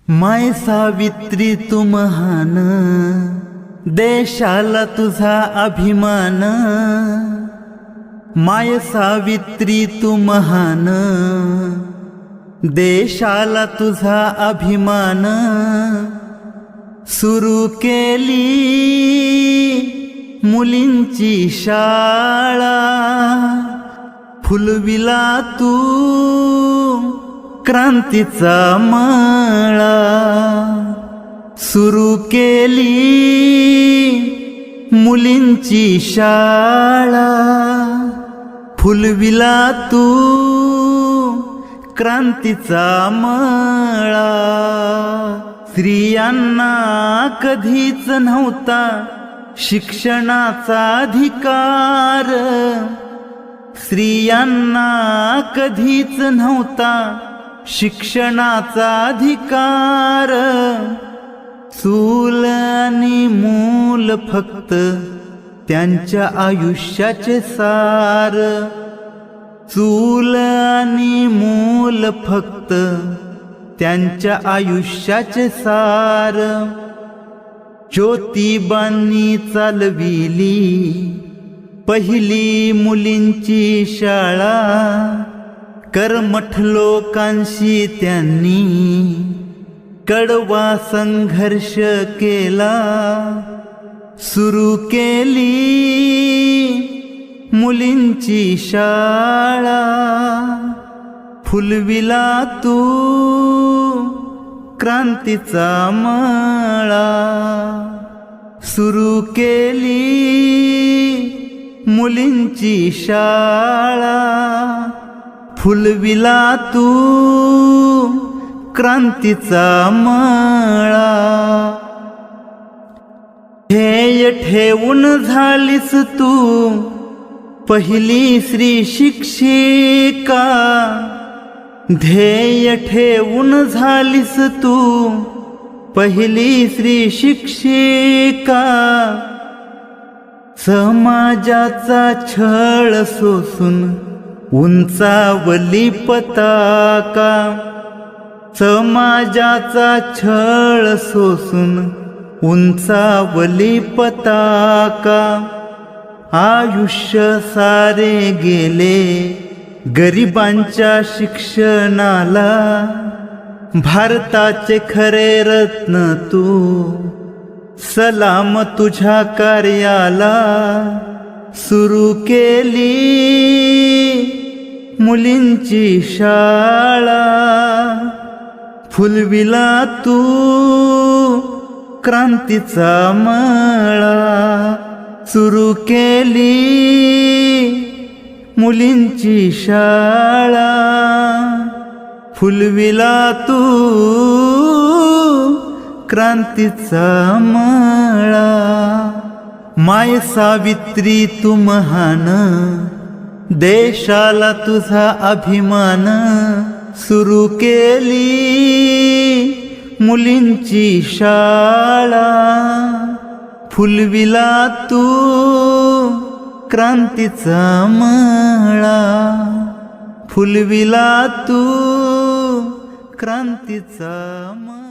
माय सावित्री तू महान, देशाला तुझा अभिमान। माय सावित्री तू महान, देशाला तुझा अभिमान। सुरू केली मुलींची शाळा, फुलविला तू क्रांतीचा मळा। सुरू केली मुलींची शाळा, फुलविला तू क्रांतीचा मळा। स्त्रियांना कधीच नव्हता शिक्षणाचा अधिकार, स्त्रियांना कधीच नव्हता शिक्षणाचा अधिकार। चूल आणि मूल फक्त त्यांच्या आयुष्याचे सार, चूल आणि मूल फक्त त्यांच्या आयुष्याचे सार। ज्योतिबांनी चालविली पहिली मुलींची शाळा, कर्मठ लोकांशी त्यांनी कडवा संघर्ष केला। सुरू केली मुलींची शाळा, फुलविला तू क्रांतीचा मळा। सुरू केली मुलींची शाळा, फुलविला तू क्रांतीचा मळा। ध्येय ठेवून झालीस तू पहिली स्त्री शिक्षिका, ध्येय ठेवून झालीस तू पहिली स्त्री शिक्षिका। समाजाचा छळ सोसून उंचावली पताका, समाजाचा छळ सोसून उंचावली पताका। आयुष्य सारे गेले गरिबांच्या शिक्षणाला, भारताचे खरे रत्न तू, सलाम तुझ्या कार्याला। सुरू केली मुलींची शाळा, फुलविला तू क्रांतीचा मळा। सुरू केली मुलींची शाळा, फुलविला तू क्रांतीचा मळा। माय सावित्री तू महान, देशाला तुझा अभिमान। सुरू केली मुलींची शाळा, फुलविला तू क्रांतीचा मळा। फुलविला तू क्रांतीचा मळा।